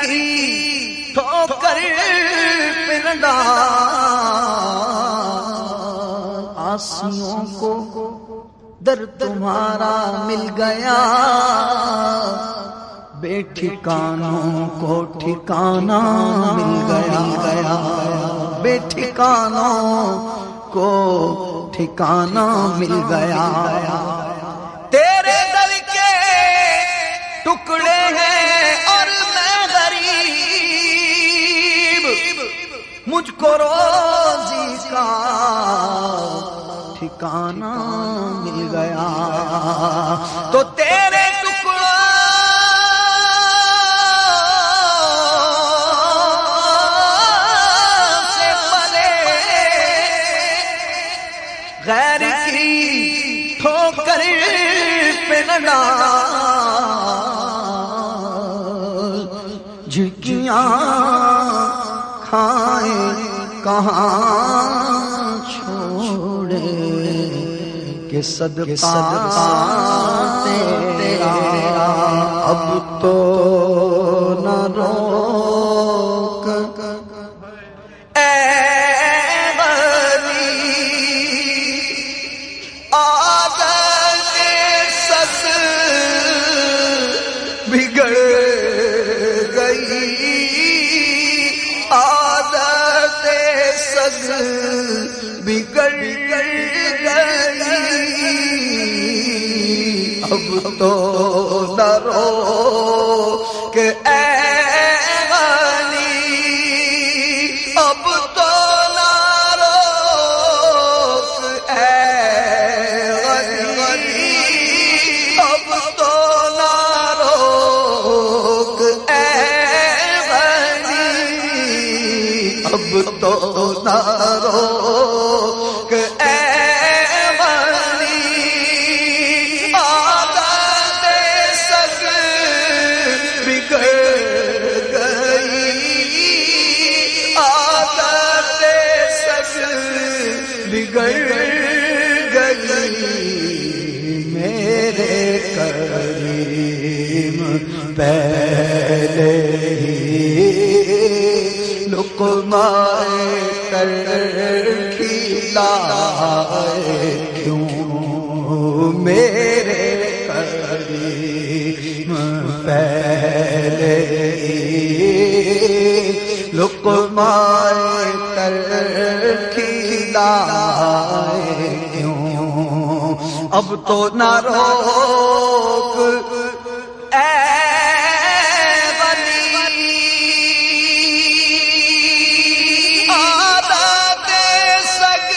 کی ٹھوکر پہ نہ ڈال، آسیوں کو در تمہارا مل گیا، بے ٹھکانوں کو ٹھکانہ مل گیا، بے ٹھکانوں کو ٹھکانہ مل گیا۔ تیرے در کے ٹکڑے ہیں اور میں غریب، مجھ کو روزی کا ٹھکانہ مل گیا۔ تو تیرے ٹکڑوں سے پلے غیر کی ٹھوکر پہ نہ ڈال، جھکیاں کھائیں کہاں چھوڑے کہ صدقہ تیرا اب تو نہ روک اے غریب، عادت سس بگڑ گئی، عادت سس بگڑ گئی، اب تو نہ روک اے غنی، اب تو نہ روک اے غنی، اب تو نہ روک اے غنی، اب تو نہ روک اے بگڑ گئی، میرے کریم پہلے ہی لقمہ کر کھلائے کیوں، میرے کریم پہلے ہی لقمہ کر کھلائے کیوں، اب تو نہ روک اے غنی، عادت سگ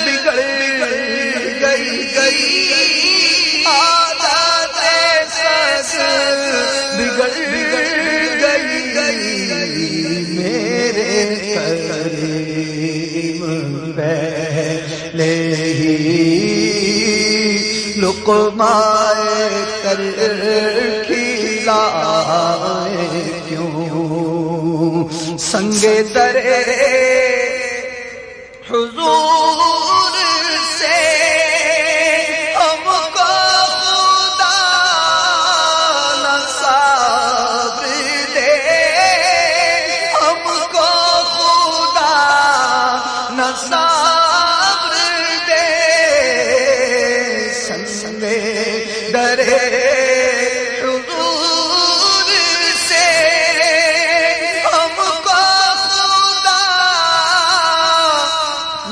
بگڑ گئی، عادت سگ بگڑ گئی، میرے کریم پہلے ہی لقمہ کر کھلائے کیوں، سنگ در حضور سے ہم کو خدا نہ صبر دے، ہم کو خدا نہ صبر دے، سنگ در حضور سے ہم کو خدا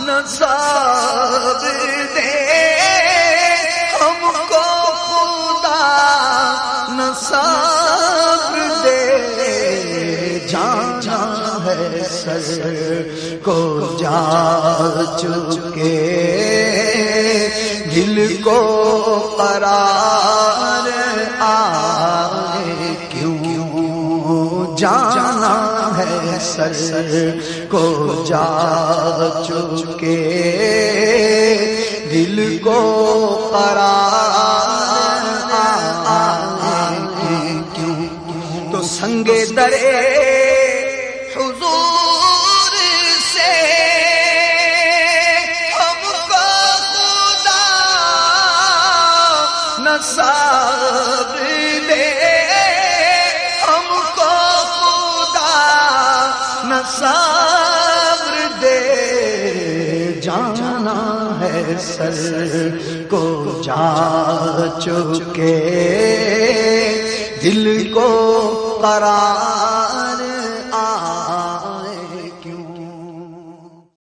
نہ صبر دے، ہم کو خدا نہ صبر دے، جانا ہے سر کو جا چکے، دل کو قرار آئے کیوں، جانا ہے سر کو جا چکے، دل کو قرار آئے کیوں، تو سنگ درے حضور سے ہم کو خدا نہ صبر دے، نہ صبر دے جانا ہے سر کو جا چکے دل کو قرار